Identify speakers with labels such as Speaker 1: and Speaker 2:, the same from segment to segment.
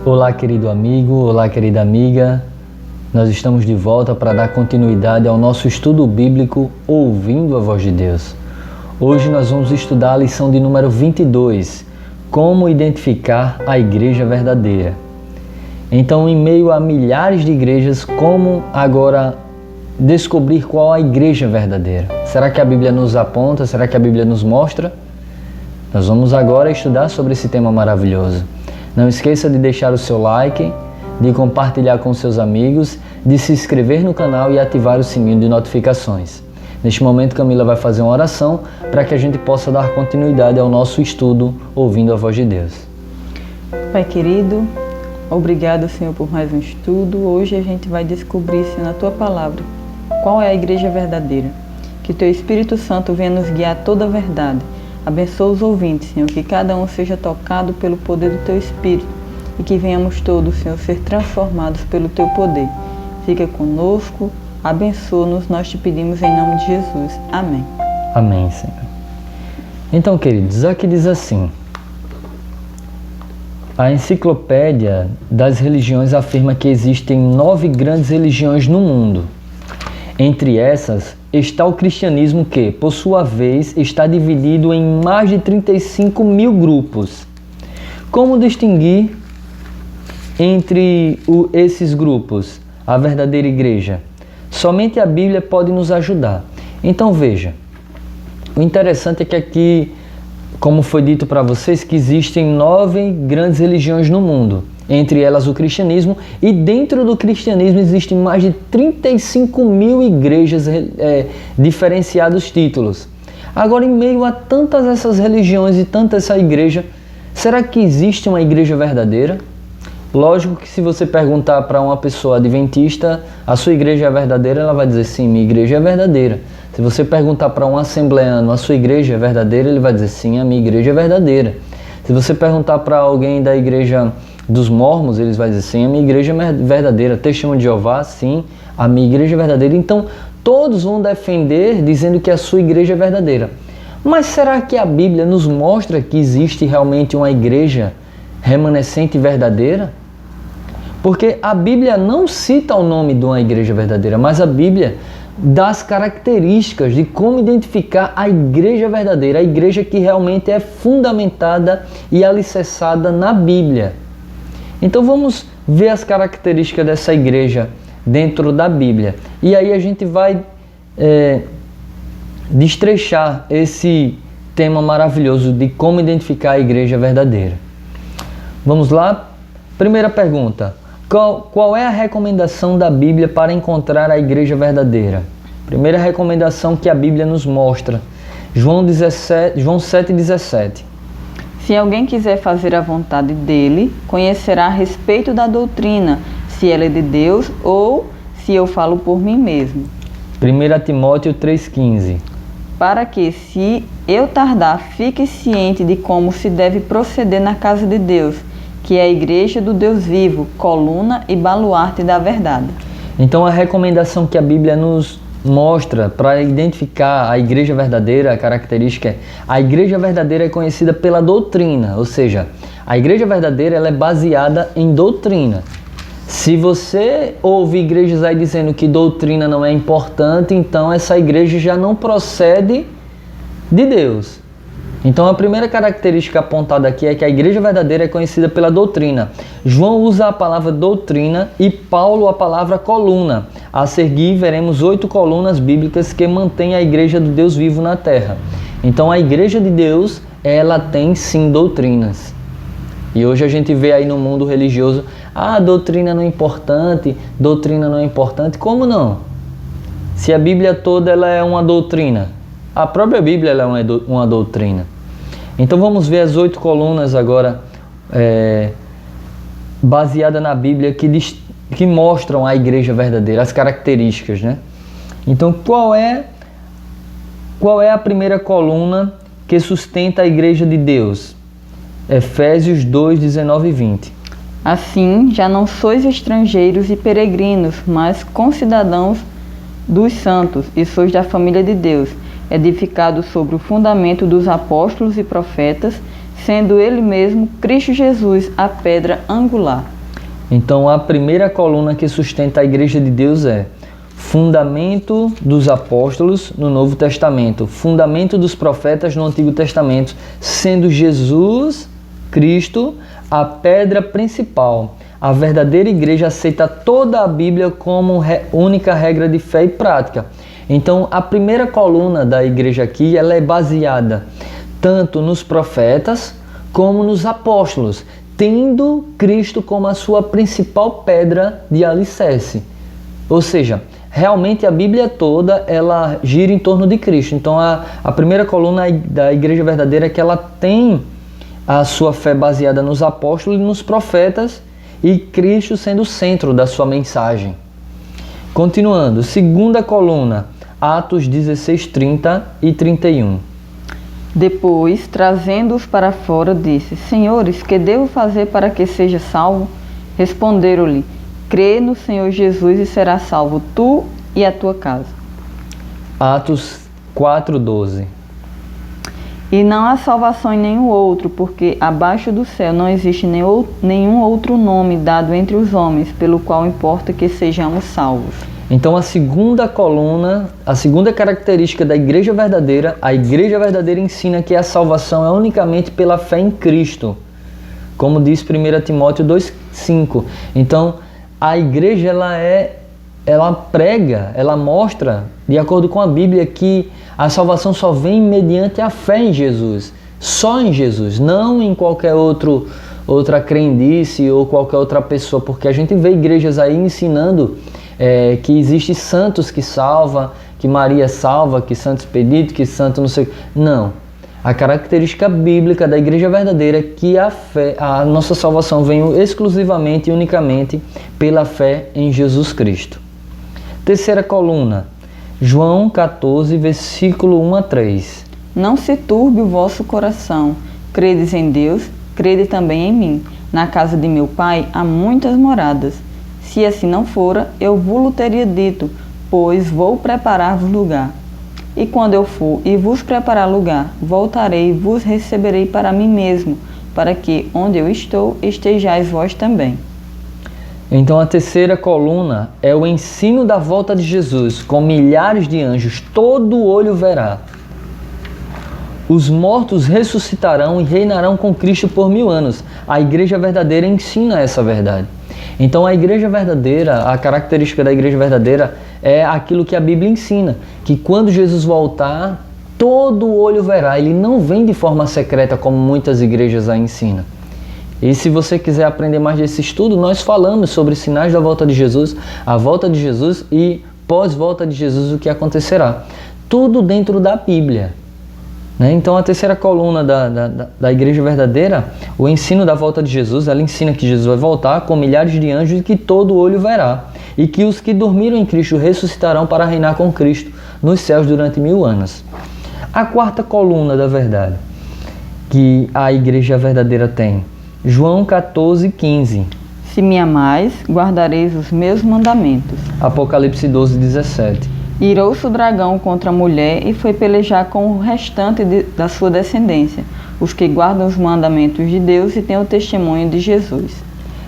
Speaker 1: Olá, querido amigo, olá, querida amiga. Nós estamos de volta para dar continuidade ao nosso estudo bíblico Ouvindo a Voz de Deus. Hoje nós vamos estudar a lição de número 22, Como identificar a igreja verdadeira. Então, em meio a milhares de igrejas, como agora descobrir qual a igreja verdadeira? Será que a Bíblia nos aponta? Será que a Bíblia nos mostra? Nós vamos agora estudar sobre esse tema maravilhoso. Não esqueça de deixar o seu like, de compartilhar com seus amigos, de se inscrever no canal e ativar o sininho de notificações. Neste momento, Camila vai fazer uma oração para que a gente possa dar continuidade ao nosso estudo Ouvindo a Voz de Deus.
Speaker 2: Pai querido, obrigado, Senhor, por mais um estudo. Hoje a gente vai descobrir, Senhor, na Tua Palavra, qual é a igreja verdadeira. Que Teu Espírito Santo venha nos guiar a toda a verdade. Abençoa os ouvintes, Senhor, que cada um seja tocado pelo poder do Teu Espírito e que venhamos todos, Senhor, ser transformados pelo Teu poder. Fica conosco, abençoa-nos, nós te pedimos em nome de Jesus. Amém.
Speaker 1: Amém, Senhor. Então, queridos, aqui diz assim: a Enciclopédia das Religiões afirma que existem 9 grandes religiões no mundo. Entre essas está o cristianismo que, por sua vez, está dividido em mais de 35 mil grupos. Como distinguir entre esses grupos a verdadeira igreja? Somente a Bíblia pode nos ajudar. Então veja, o interessante é que aqui, como foi dito para vocês, que existem 9 grandes religiões no mundo. Entre elas o cristianismo, e dentro do cristianismo existem mais de 35 mil igrejas diferenciados títulos. Agora, em meio a tantas essas religiões e tanta essa igreja, será que existe uma igreja verdadeira? Lógico que se você perguntar para uma pessoa adventista, a sua igreja é verdadeira, ela vai dizer sim, minha igreja é verdadeira. Se você perguntar para um assembleano, a sua igreja é verdadeira, ele vai dizer sim, a minha igreja é verdadeira. Se você perguntar para alguém da igreja dos mormons, eles vão dizer sim, a minha igreja é verdadeira. Testemunho de Jeová, sim, a minha igreja é verdadeira. Então, todos vão defender dizendo que a sua igreja é verdadeira. Mas será que a Bíblia nos mostra que existe realmente uma igreja remanescente e verdadeira? Porque a Bíblia não cita o nome de uma igreja verdadeira, mas a Bíblia dá as características de como identificar a igreja verdadeira, a igreja que realmente é fundamentada e alicerçada na Bíblia. Então vamos ver as características dessa igreja dentro da Bíblia. E aí a gente vai destrechar esse tema maravilhoso de como identificar a igreja verdadeira. Vamos lá? Primeira pergunta. Qual é a recomendação da Bíblia para encontrar a igreja verdadeira? Primeira recomendação que a Bíblia nos mostra. João 7,17.
Speaker 2: Se alguém quiser fazer a vontade dele, conhecerá a respeito da doutrina, se ela é de Deus ou se eu falo por mim mesmo.
Speaker 1: 1 Timóteo 3,15.
Speaker 2: Para que, se eu tardar, fique ciente de como se deve proceder na casa de Deus, que é a igreja do Deus vivo, coluna e baluarte da verdade.
Speaker 1: Então a recomendação que a Bíblia nos mostra para identificar a igreja verdadeira, a característica é: a igreja verdadeira é conhecida pela doutrina, ou seja, a igreja verdadeira ela é baseada em doutrina. Se você ouve igrejas aí dizendo que doutrina não é importante, então essa igreja já não procede de Deus. Então a primeira característica apontada aqui é que a igreja verdadeira é conhecida pela doutrina. João usa a palavra doutrina e Paulo a palavra coluna. A seguir veremos 8 colunas bíblicas que mantêm a igreja do Deus vivo na terra. Então a igreja de Deus, ela tem sim doutrinas. E hoje a gente vê aí no mundo religioso, doutrina não é importante, doutrina não é importante. Como não? Se a Bíblia toda ela é uma doutrina. A própria Bíblia ela é uma doutrina. Então vamos ver as 8 colunas agora, baseadas na Bíblia, que mostram a igreja verdadeira, as características, né? Então qual é a primeira coluna que sustenta a igreja de Deus? Efésios 2, 19 e 20.
Speaker 2: Assim, já não sois estrangeiros e peregrinos, mas concidadãos dos santos, e sois da família de Deus, edificado sobre o fundamento dos apóstolos e profetas, sendo ele mesmo, Cristo Jesus, a pedra angular.
Speaker 1: Então, a primeira coluna que sustenta a Igreja de Deus é fundamento dos apóstolos no Novo Testamento, fundamento dos profetas no Antigo Testamento, sendo Jesus Cristo a pedra principal. A verdadeira igreja aceita toda a Bíblia como única regra de fé e prática. Então, a primeira coluna da igreja aqui, ela é baseada tanto nos profetas como nos apóstolos, tendo Cristo como a sua principal pedra de alicerce. Ou seja, realmente a Bíblia toda, ela gira em torno de Cristo. Então, a primeira coluna da igreja verdadeira é que ela tem a sua fé baseada nos apóstolos e nos profetas, e Cristo sendo o centro da sua mensagem. Continuando, segunda coluna, Atos 16, 30 e 31.
Speaker 2: Depois, trazendo-os para fora, disse: Senhores, que devo fazer para que seja salvo? Responderam-lhe: Crê no Senhor Jesus e serás salvo, tu e a tua casa.
Speaker 1: Atos 4, 12.
Speaker 2: E não há salvação em nenhum outro, porque abaixo do céu não existe nenhum outro nome dado entre os homens, pelo qual importa que sejamos salvos.
Speaker 1: Então, a segunda coluna, a segunda característica da igreja verdadeira, a igreja verdadeira ensina que a salvação é unicamente pela fé em Cristo, como diz 1 Timóteo 2,5. Então, a igreja ela prega, ela mostra, de acordo com a Bíblia, que a salvação só vem mediante a fé em Jesus, só em Jesus, não em qualquer outra crendice ou qualquer outra pessoa, porque a gente vê igrejas aí ensinando que existe santos que salva, que Maria salva, que santo expedito, que santo não sei. Não. A característica bíblica da igreja verdadeira é que a nossa salvação vem exclusivamente e unicamente pela fé em Jesus Cristo. Terceira coluna, João 14, versículo 1 a 3.
Speaker 2: Não se turbe o vosso coração. Credes em Deus, crede também em mim. Na casa de meu Pai há muitas moradas. Se assim não fora, eu vos teria dito, pois vou preparar-vos lugar. E quando eu for e vos preparar lugar, voltarei e vos receberei para mim mesmo, para que, onde eu estou, estejais vós também.
Speaker 1: Então a terceira coluna é o ensino da volta de Jesus, com milhares de anjos, todo olho verá. Os mortos ressuscitarão e reinarão com Cristo por 1000 anos. A igreja verdadeira ensina essa verdade. Então a igreja verdadeira, a característica da igreja verdadeira é aquilo que a Bíblia ensina, que quando Jesus voltar, todo olho verá. Ele não vem de forma secreta como muitas igrejas a ensinam. E se você quiser aprender mais desse estudo, nós falamos sobre sinais da volta de Jesus, a volta de Jesus e pós-volta de Jesus, o que acontecerá. Tudo dentro da Bíblia. Então a terceira coluna da igreja verdadeira, o ensino da volta de Jesus, ela ensina que Jesus vai voltar com milhares de anjos e que todo olho verá. E que os que dormiram em Cristo ressuscitarão para reinar com Cristo nos céus durante 1000 anos. A quarta coluna da verdade que a igreja verdadeira tem, João 14, 15.
Speaker 2: Se me amais, guardareis os meus mandamentos.
Speaker 1: Apocalipse 12, 17.
Speaker 2: Irou-se o dragão contra a mulher e foi pelejar com o restante da sua descendência, os que guardam os mandamentos de Deus e têm o testemunho de Jesus.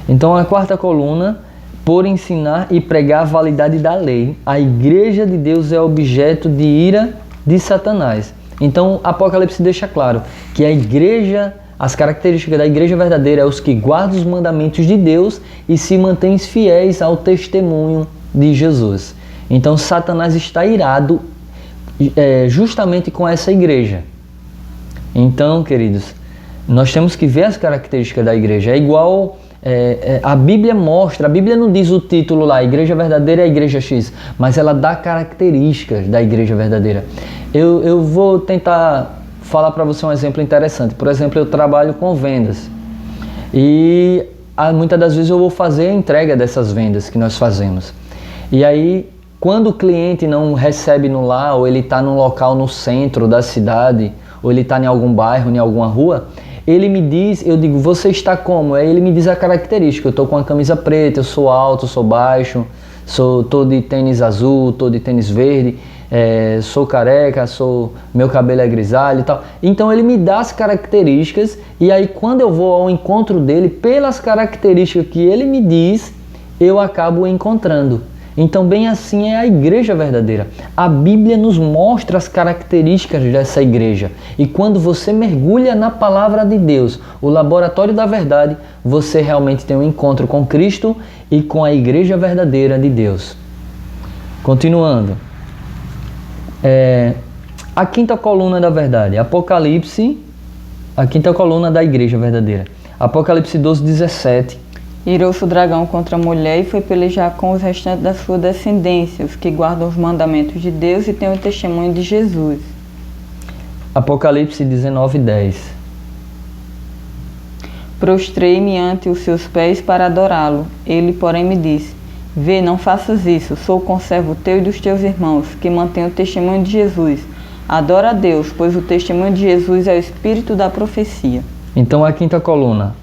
Speaker 1: Então a quarta coluna, por ensinar e pregar a validade da lei, a igreja de Deus é objeto de ira de Satanás. Então Apocalipse deixa claro que a igreja, as características da igreja verdadeira é os que guardam os mandamentos de Deus e se mantêm fiéis ao testemunho de Jesus. Então Satanás está irado justamente com essa igreja. Então, queridos, nós temos que ver as características da igreja. É igual a Bíblia mostra, a Bíblia não diz o título lá, a igreja verdadeira é a igreja X, mas ela dá características da igreja verdadeira. Eu vou tentar falar para você um exemplo interessante. Por exemplo, eu trabalho com vendas e muitas das vezes eu vou fazer a entrega dessas vendas que nós fazemos. E aí, quando o cliente não recebe no lar, ou ele está num local no centro da cidade, ou ele está em algum bairro, em alguma rua, ele me diz, eu digo, você está como? Aí ele me diz a característica, eu estou com a camisa preta, eu sou alto, sou baixo, estou de tênis azul, estou de tênis verde. sou careca, meu cabelo é grisalho e tal. Então ele me dá as características e aí quando eu vou ao encontro dele, pelas características que ele me diz, eu acabo encontrando. Então bem assim é a igreja verdadeira. A Bíblia nos mostra as características dessa igreja. E quando você mergulha na palavra de Deus, o laboratório da verdade, você realmente tem um encontro com Cristo e com a igreja verdadeira de Deus. Continuando. A quinta coluna da verdade, Apocalipse, a quinta coluna da igreja verdadeira. Apocalipse 12, 17.
Speaker 2: Irou-se o dragão contra a mulher e foi pelejar com os restantes da sua descendência, os que guardam os mandamentos de Deus e têm o testemunho de Jesus.
Speaker 1: Apocalipse 19, 10.
Speaker 2: Prostrei-me ante os seus pés para adorá-lo. Ele, porém, me disse: Vê, não faças isso, sou conservo teu e dos teus irmãos, que mantêm o testemunho de Jesus. Adora a Deus, pois o testemunho de Jesus é o espírito da profecia.
Speaker 1: Então a quinta coluna,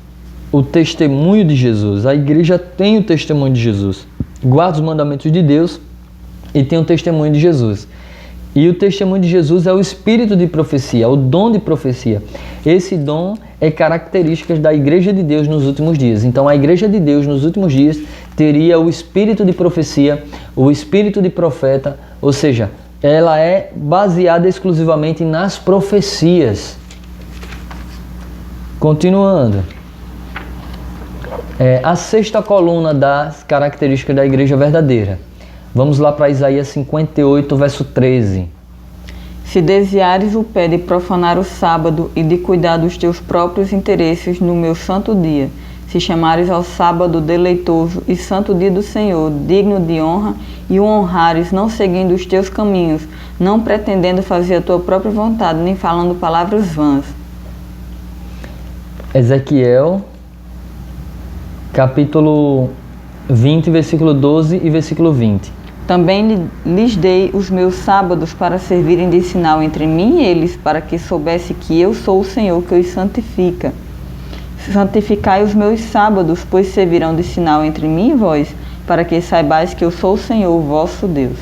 Speaker 1: o testemunho de Jesus. A igreja tem o testemunho de Jesus. Guarda os mandamentos de Deus e tem o testemunho de Jesus. E o testemunho de Jesus é o espírito de profecia, o dom de profecia. Esse dom é característica da igreja de Deus nos últimos dias. Então a igreja de Deus nos últimos dias teria o espírito de profecia, o espírito de profeta, ou seja, ela é baseada exclusivamente nas profecias. Continuando. A sexta coluna das características da igreja verdadeira. Vamos lá para Isaías 58, verso 13.
Speaker 2: Se desviares o pé de profanar o sábado e de cuidar dos teus próprios interesses no meu santo dia, se chamares ao sábado deleitoso e santo dia do Senhor, digno de honra, e o honrares, não seguindo os teus caminhos, não pretendendo fazer a tua própria vontade, nem falando palavras vãs.
Speaker 1: Ezequiel, capítulo 20, versículo 12 e versículo 20.
Speaker 2: Também lhes dei os meus sábados para servirem de sinal entre mim e eles, para que soubesse que eu sou o Senhor que os santifica. Santificai os meus sábados, pois servirão de sinal entre mim e vós, para que saibais que eu sou o Senhor, vosso Deus.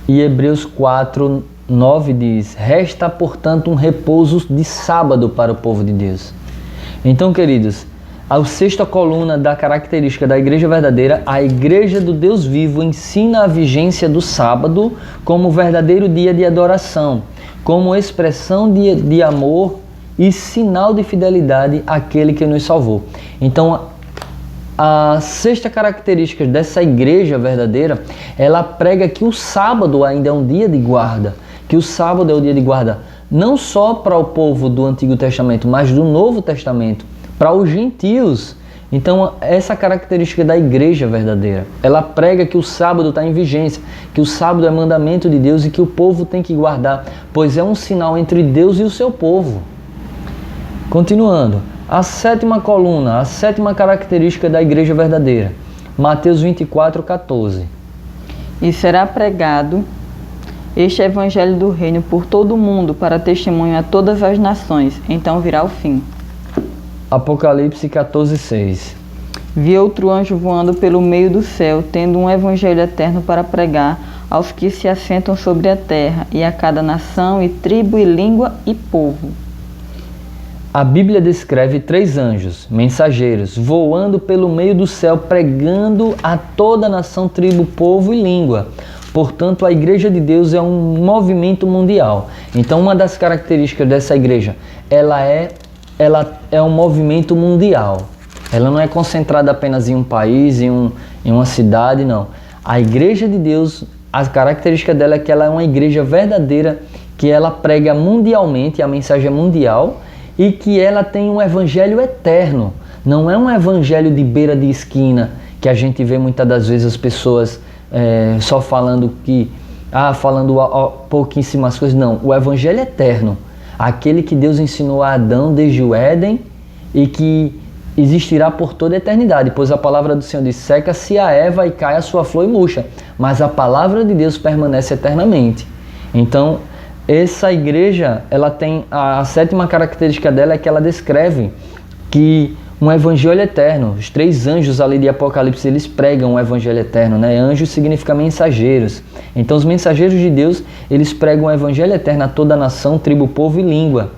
Speaker 1: E Hebreus 4, 9 diz: Resta, portanto, um repouso de sábado para o povo de Deus. Então, queridos, a sexta coluna da característica da igreja verdadeira, a igreja do Deus vivo ensina a vigência do sábado como verdadeiro dia de adoração, como expressão de amor e sinal de fidelidade àquele que nos salvou. Então, a sexta característica dessa igreja verdadeira, ela prega que o sábado ainda é um dia de guarda, que o sábado é o dia de guarda não só para o povo do Antigo Testamento, mas do Novo Testamento, para os gentios. Então, essa característica da igreja verdadeira, ela prega que o sábado está em vigência, que o sábado é mandamento de Deus e que o povo tem que guardar, pois é um sinal entre Deus e o seu povo. Continuando, a sétima coluna, a sétima característica da igreja verdadeira, Mateus 24, 14.
Speaker 2: E será pregado este evangelho do reino por todo o mundo para testemunho a todas as nações, então virá o fim.
Speaker 1: Apocalipse 14, 6.
Speaker 2: Vi outro anjo voando pelo meio do céu, tendo um evangelho eterno para pregar aos que se assentam sobre a terra, e a cada nação, e tribo, e língua, e povo.
Speaker 1: A Bíblia descreve 3 anjos, mensageiros, voando pelo meio do céu, pregando a toda nação, tribo, povo e língua. Portanto, a igreja de Deus é um movimento mundial. Então, uma das características dessa igreja, ela é um movimento mundial. Ela não é concentrada apenas em um país, em uma cidade, não. A igreja de Deus, a característica dela é que ela é uma igreja verdadeira, que ela prega mundialmente, a mensagem é mundial, e que ela tem um evangelho eterno. Não é um evangelho de beira de esquina, que a gente vê muitas das vezes as pessoas só falando falando pouquíssimas coisas. Não, o evangelho eterno, aquele que Deus ensinou a Adão desde o Éden e que existirá por toda a eternidade, pois a palavra do Senhor diz: seca-se a erva e cai a sua flor e murcha, mas a palavra de Deus permanece eternamente. Então, essa igreja, ela tem a sétima característica dela, é que ela descreve que um evangelho eterno. Os 3 anjos ali de Apocalipse, eles pregam o evangelho eterno, né? Anjos significa mensageiros. Então os mensageiros de Deus, eles pregam o evangelho eterno a toda a nação, tribo, povo e língua.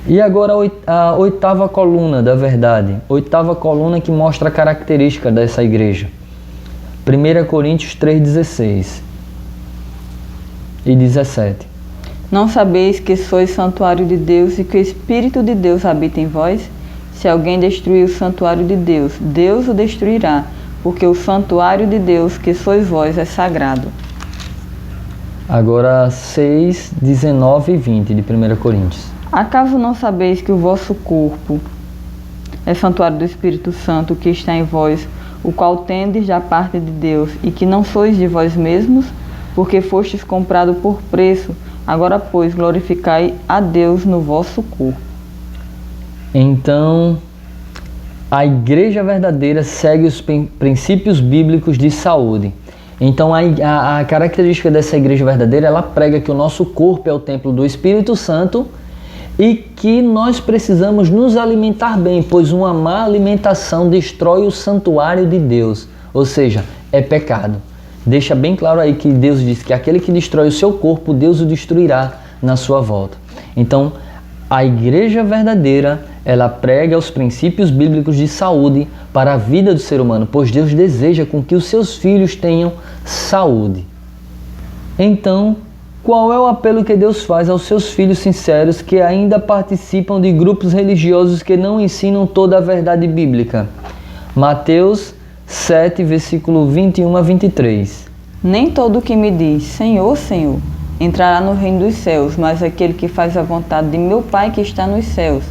Speaker 1: E agora a 8ª coluna da verdade. 8ª coluna que mostra a característica dessa igreja. 1 Coríntios 3:16 e 17.
Speaker 2: Não sabeis que sois santuário de Deus e que o Espírito de Deus habita em vós? Se alguém destruir o santuário de Deus, Deus o destruirá, porque o santuário de Deus, que sois vós, é sagrado.
Speaker 1: Agora 6, 19 e 20 de 1 Coríntios.
Speaker 2: Acaso não sabeis que o vosso corpo é santuário do Espírito Santo que está em vós, o qual tendes da parte de Deus, e que não sois de vós mesmos, porque fostes comprado por preço? Agora, pois, glorificai a Deus no vosso corpo.
Speaker 1: Então, a igreja verdadeira segue os princípios bíblicos de saúde. Então, a característica dessa igreja verdadeira, ela prega que o nosso corpo é o templo do Espírito Santo e que nós precisamos nos alimentar bem, pois uma má alimentação destrói o santuário de Deus, ou seja, é pecado. Deixa bem claro aí que Deus diz que aquele que destrói o seu corpo, Deus o destruirá na sua volta. Então, a igreja verdadeira, ela prega os princípios bíblicos de saúde para a vida do ser humano, pois Deus deseja com que os seus filhos tenham saúde. Então, qual é o apelo que Deus faz aos seus filhos sinceros que ainda participam de grupos religiosos que não ensinam toda a verdade bíblica? Mateus 7, versículo 21 a 23.
Speaker 2: Nem todo o que me diz, Senhor, Senhor, entrará no reino dos céus, mas aquele que faz a vontade de meu Pai que está nos céus.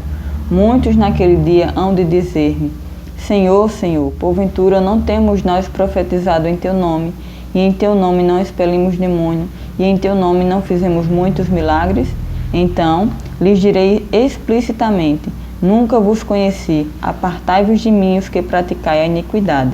Speaker 2: Muitos naquele dia hão de dizer-me, Senhor, Senhor, porventura não temos nós profetizado em Teu nome, e em Teu nome não expelimos demônio, e em Teu nome não fizemos muitos milagres? Então lhes direi explicitamente, nunca vos conheci, apartai-vos de mim os que praticai a iniquidade.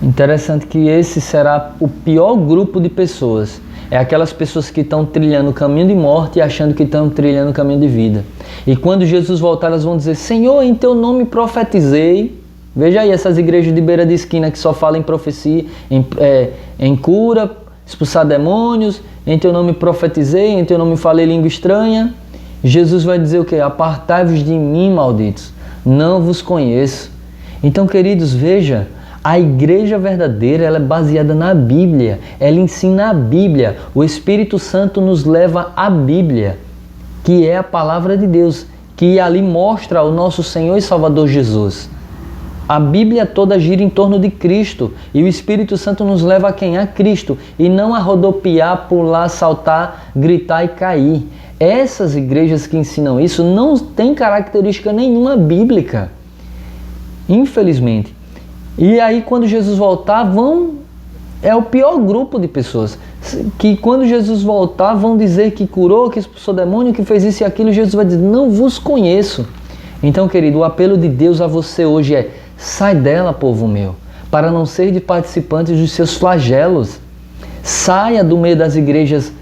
Speaker 1: Interessante que esse será o pior grupo de pessoas. É aquelas pessoas que estão trilhando o caminho de morte e achando que estão trilhando o caminho de vida. E quando Jesus voltar, elas vão dizer, Senhor, em Teu nome profetizei. Veja aí essas igrejas de beira de esquina que só falam em profecia, em cura, expulsar demônios, em Teu nome profetizei, em Teu nome falei língua estranha. Jesus vai dizer o quê? Apartai-vos de mim, malditos, não vos conheço. Então, queridos, veja, a igreja verdadeira, ela é baseada na Bíblia, ela ensina a Bíblia. O Espírito Santo nos leva à Bíblia, que é a palavra de Deus, que ali mostra o nosso Senhor e Salvador Jesus. A Bíblia toda gira em torno de Cristo e o Espírito Santo nos leva a quem? A Cristo, e não a rodopiar, pular, saltar, gritar e cair. Essas igrejas que ensinam isso não têm característica nenhuma bíblica, infelizmente. E aí quando Jesus voltar, é o pior grupo de pessoas, que quando Jesus voltar vão dizer que curou, que expulsou demônio, que fez isso e aquilo, Jesus vai dizer, não vos conheço. Então, querido, o apelo de Deus a você hoje é, sai dela, povo meu, para não ser de participantes dos seus flagelos. Saia do meio das igrejas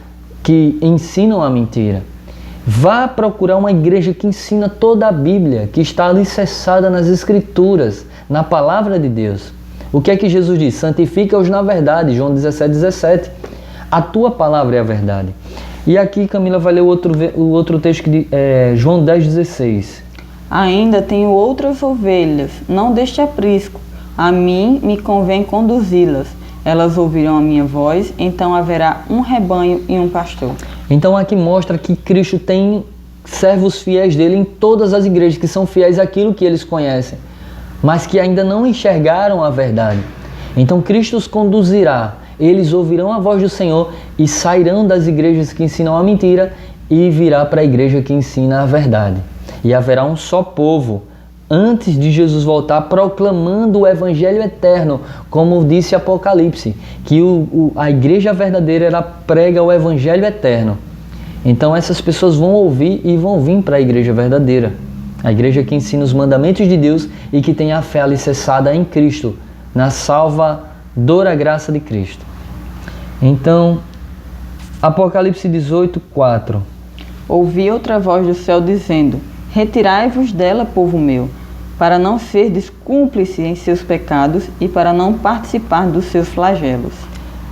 Speaker 1: que ensinam a mentira. Vá procurar uma igreja que ensina toda a Bíblia, que está alicerçada nas Escrituras, na Palavra de Deus. O que é que Jesus diz? Santifica-os na verdade, João 17:17. A tua palavra é a verdade. E aqui Camila vai ler o outro texto, que João 10:16.
Speaker 2: Ainda tenho outras ovelhas, não deste aprisco. A mim me convém conduzi-las. Elas ouvirão a minha voz, então haverá um rebanho e um pastor. Então
Speaker 1: aqui mostra que Cristo tem servos fiéis dele em todas as igrejas, que são fiéis àquilo que eles conhecem, mas que ainda não enxergaram a verdade. Então Cristo os conduzirá, eles ouvirão a voz do Senhor e sairão das igrejas que ensinam a mentira e virá para a igreja que ensina a verdade. E haverá um só povo, antes de Jesus voltar, proclamando o Evangelho eterno, como disse Apocalipse, que a igreja verdadeira ela prega o Evangelho eterno. Então essas pessoas vão ouvir e vão vir para a igreja verdadeira, a igreja que ensina os mandamentos de Deus e que tem a fé alicerçada em Cristo, na salvadora graça de Cristo. Então, Apocalipse 18:4.
Speaker 2: Ouvi outra voz do céu dizendo, retirai-vos dela, povo meu, para não ser cúmplice em seus pecados e para não participar dos seus flagelos.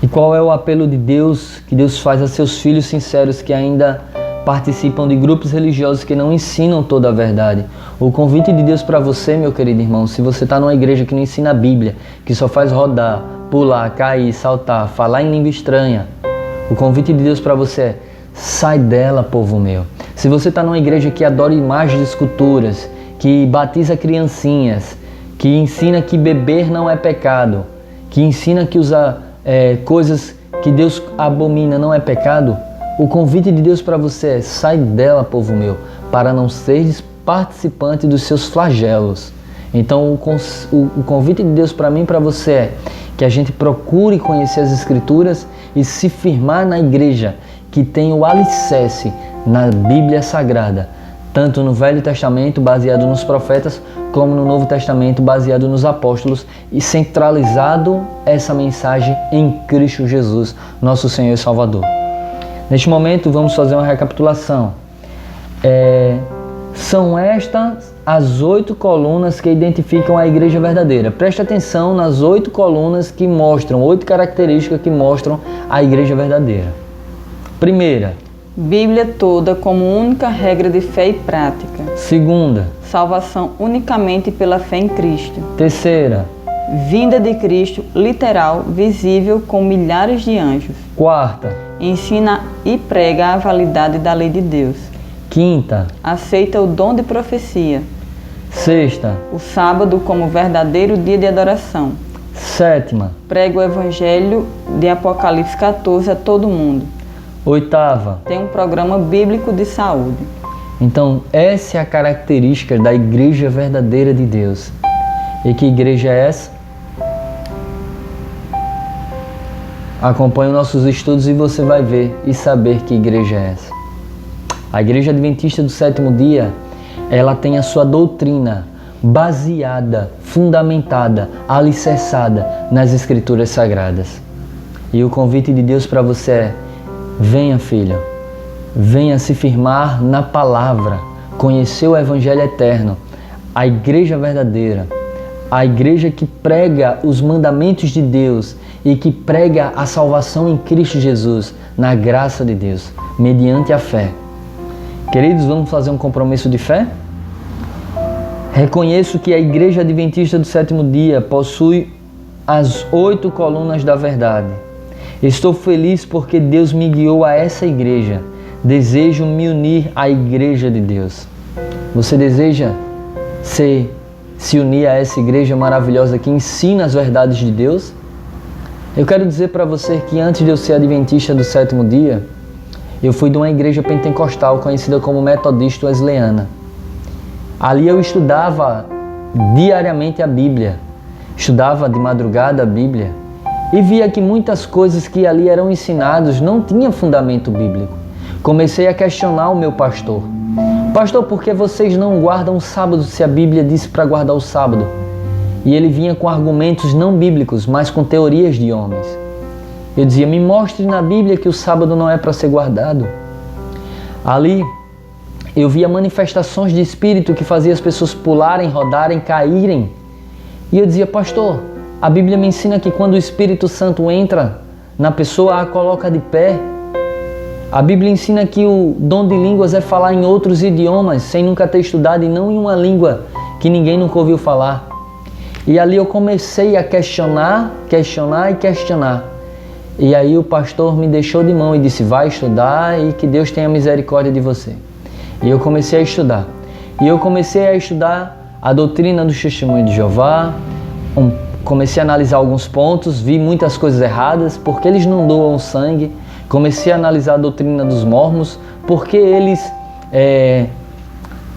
Speaker 1: E qual é o apelo de Deus que Deus faz a seus filhos sinceros que ainda participam de grupos religiosos que não ensinam toda a verdade? O convite de Deus para você, meu querido irmão, se você está numa igreja que não ensina a Bíblia, que só faz rodar, pular, cair, saltar, falar em língua estranha, o convite de Deus para você é: sai dela, povo meu. Se você está numa igreja que adora imagens de esculturas, que batiza criancinhas, que ensina que beber não é pecado, que ensina que usar coisas que Deus abomina não é pecado, o convite de Deus para você é: sai dela, povo meu, para não seres participante dos seus flagelos. Então o convite de Deus para mim e para você é que a gente procure conhecer as Escrituras e se firmar na igreja que tem o alicerce na Bíblia Sagrada, tanto no Velho Testamento, baseado nos profetas, como no Novo Testamento, baseado nos apóstolos, e centralizado essa mensagem em Cristo Jesus, nosso Senhor e Salvador. Neste momento, vamos fazer uma recapitulação. São estas as 8 colunas que identificam a igreja verdadeira. Preste atenção nas 8 colunas que mostram, 8 características que mostram a igreja verdadeira. Primeira,
Speaker 2: Bíblia toda como única regra de fé e prática.
Speaker 1: Segunda,
Speaker 2: Salvação unicamente pela fé em Cristo.
Speaker 1: Terceira,
Speaker 2: Vinda de Cristo literal, visível, com milhares de anjos.
Speaker 1: Quarta,
Speaker 2: Ensina e prega a validade da lei de Deus.
Speaker 1: Quinta,
Speaker 2: Aceita o dom de profecia.
Speaker 1: Sexta,
Speaker 2: O sábado como verdadeiro dia de adoração.
Speaker 1: Sétima,
Speaker 2: Prega o evangelho de Apocalipse 14 a todo mundo.
Speaker 1: Oitava.
Speaker 2: Tem um programa bíblico de saúde.
Speaker 1: Então, essa é a característica da igreja verdadeira de Deus. E que igreja é essa? Acompanhe os nossos estudos e você vai ver e saber que igreja é essa. A Igreja Adventista do Sétimo Dia, ela tem a sua doutrina baseada, fundamentada, alicerçada nas Escrituras Sagradas. E o convite de Deus para você é: venha, filho, venha se firmar na palavra, conhecer o Evangelho eterno, a igreja verdadeira, a igreja que prega os mandamentos de Deus e que prega a salvação em Cristo Jesus, na graça de Deus, mediante a fé. Queridos, vamos fazer um compromisso de fé? Reconheço que a Igreja Adventista do Sétimo Dia possui as 8 colunas da verdade. Estou feliz porque Deus me guiou a essa igreja. Desejo me unir à igreja de Deus. Você deseja se unir a essa igreja maravilhosa que ensina as verdades de Deus? Eu quero dizer para você que antes de eu ser adventista do sétimo dia, eu fui de uma igreja pentecostal conhecida como Metodista Wesleyana. Ali eu estudava diariamente a Bíblia, estudava de madrugada a Bíblia e via que muitas coisas que ali eram ensinadas não tinham fundamento bíblico. Comecei a questionar o meu pastor. Pastor, por que vocês não guardam o sábado se a Bíblia disse para guardar o sábado? E ele vinha com argumentos não bíblicos, mas com teorias de homens. Eu dizia, me mostre na Bíblia que o sábado não é para ser guardado. Ali eu via manifestações de espírito que fazia as pessoas pularem, rodarem, caírem. E eu dizia, pastor, a Bíblia me ensina que quando o Espírito Santo entra na pessoa, a coloca de pé. A Bíblia ensina que o dom de línguas é falar em outros idiomas, sem nunca ter estudado, e não em uma língua que ninguém nunca ouviu falar. E ali eu comecei a questionar. E aí o pastor me deixou de mão e disse, vai estudar e que Deus tenha misericórdia de você. E eu comecei a estudar. E eu comecei a estudar a doutrina do testemunho de Jeová, comecei a analisar alguns pontos, vi muitas coisas erradas, porque eles não doam sangue. Comecei a analisar a doutrina dos mormons, porque eles,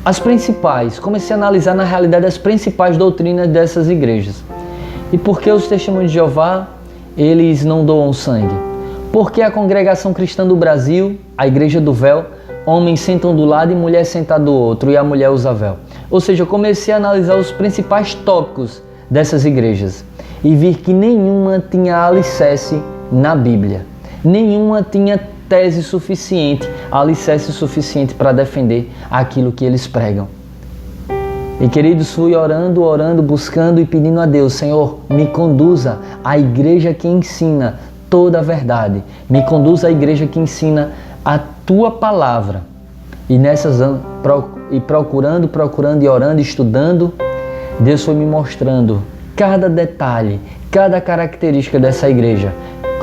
Speaker 1: as principais, comecei a analisar na realidade as principais doutrinas dessas igrejas. E por que os testemunhos de Jeová, eles não doam sangue? Porque a Congregação Cristã do Brasil, a Igreja do Véu, homens sentam do lado e mulher senta do outro, e a mulher usa véu. Ou seja, eu comecei a analisar os principais tópicos dessas igrejas e vi que nenhuma tinha alicerce na Bíblia. Nenhuma tinha tese suficiente, alicerce suficiente para defender aquilo que eles pregam. E queridos, fui orando, buscando e pedindo a Deus: Senhor, me conduza à igreja que ensina toda a verdade. Me conduza à igreja que ensina a Tua palavra. E procurando e orando, estudando, Deus foi me mostrando cada detalhe, cada característica dessa igreja,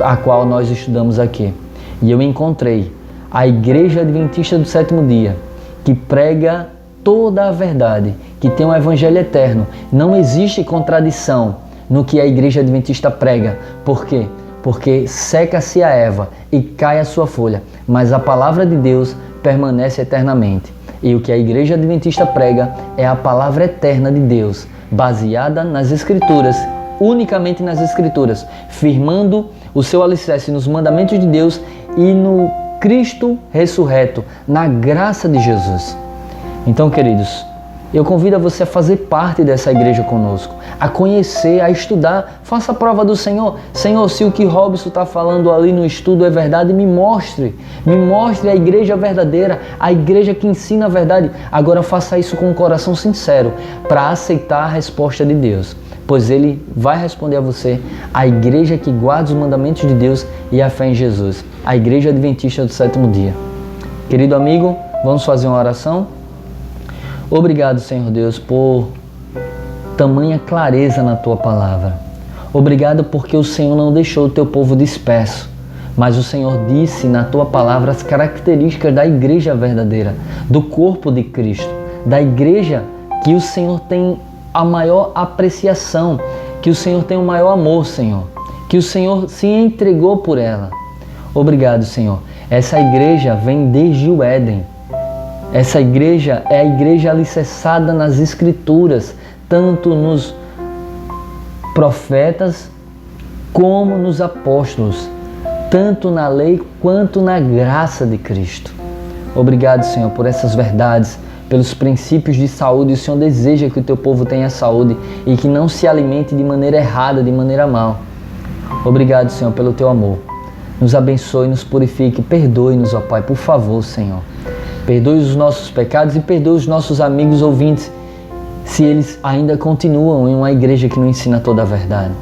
Speaker 1: a qual nós estudamos aqui. E eu encontrei a Igreja Adventista do Sétimo Dia, que prega toda a verdade, que tem um evangelho eterno. Não existe contradição no que a Igreja Adventista prega. Por quê? Porque seca-se a erva e cai a sua folha, mas a palavra de Deus permanece eternamente. E o que a Igreja Adventista prega é a palavra eterna de Deus, baseada nas Escrituras, unicamente nas Escrituras, firmando o seu alicerce nos mandamentos de Deus e no Cristo ressurreto, na graça de Jesus. Então, queridos, eu convido a você a fazer parte dessa igreja conosco, a conhecer, a estudar. Faça a prova do Senhor. Senhor, se o que Robson está falando ali no estudo é verdade, me mostre a igreja verdadeira, a igreja que ensina a verdade. Agora faça isso com um coração sincero, para aceitar a resposta de Deus, pois Ele vai responder a você: a igreja que guarda os mandamentos de Deus e a fé em Jesus, a Igreja Adventista do Sétimo Dia. Querido amigo, vamos fazer uma oração? Obrigado, Senhor Deus, por tamanha clareza na Tua palavra. Obrigado porque o Senhor não deixou o Teu povo disperso, mas o Senhor disse na Tua palavra as características da igreja verdadeira, do corpo de Cristo, da igreja que o Senhor tem a maior apreciação, que o Senhor tem o maior amor, Senhor, que o Senhor se entregou por ela. Obrigado, Senhor. Essa igreja vem desde o Éden. Essa igreja é a igreja alicerçada nas Escrituras, tanto nos profetas como nos apóstolos, tanto na lei quanto na graça de Cristo. Obrigado, Senhor, por essas verdades, pelos princípios de saúde. O Senhor deseja que o Teu povo tenha saúde e que não se alimente de maneira errada, de maneira mal. Obrigado, Senhor, pelo Teu amor. Nos abençoe, nos purifique, perdoe-nos, ó Pai, por favor, Senhor. Perdoe os nossos pecados e perdoe os nossos amigos ouvintes, se eles ainda continuam em uma igreja que não ensina toda a verdade.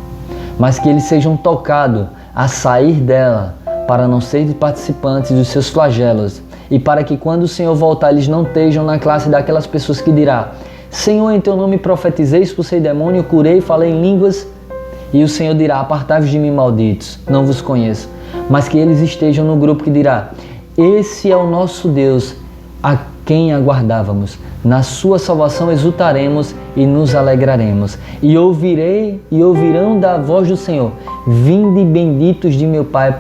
Speaker 1: Mas que eles sejam tocados a sair dela, para não serem participantes dos seus flagelos, e para que quando o Senhor voltar, eles não estejam na classe daquelas pessoas que dirá: Senhor, em Teu nome profetizei, expulsei demônio, curei, falei em línguas. E o Senhor dirá: apartai-vos de mim, malditos, não vos conheço. Mas que eles estejam no grupo que dirá: esse é o nosso Deus, a quem aguardávamos. Na sua salvação exultaremos e nos alegraremos. E ouvirão da voz do Senhor: vinde benditos de meu Pai,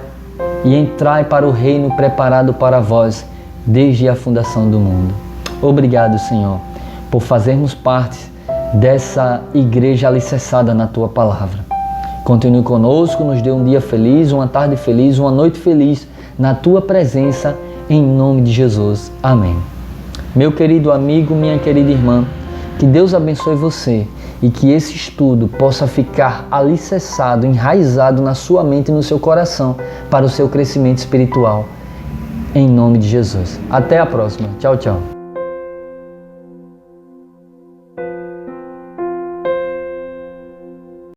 Speaker 1: e entrai para o reino preparado para vós desde a fundação do mundo. Obrigado, Senhor, por fazermos parte dessa igreja alicerçada na Tua palavra. Continue conosco, nos dê um dia feliz, uma tarde feliz, uma noite feliz na Tua presença, em nome de Jesus. Amém. Meu querido amigo, minha querida irmã, que Deus abençoe você e que esse estudo possa ficar alicerçado, enraizado na sua mente e no seu coração para o seu crescimento espiritual. Em nome de Jesus. Até a próxima. Tchau, tchau.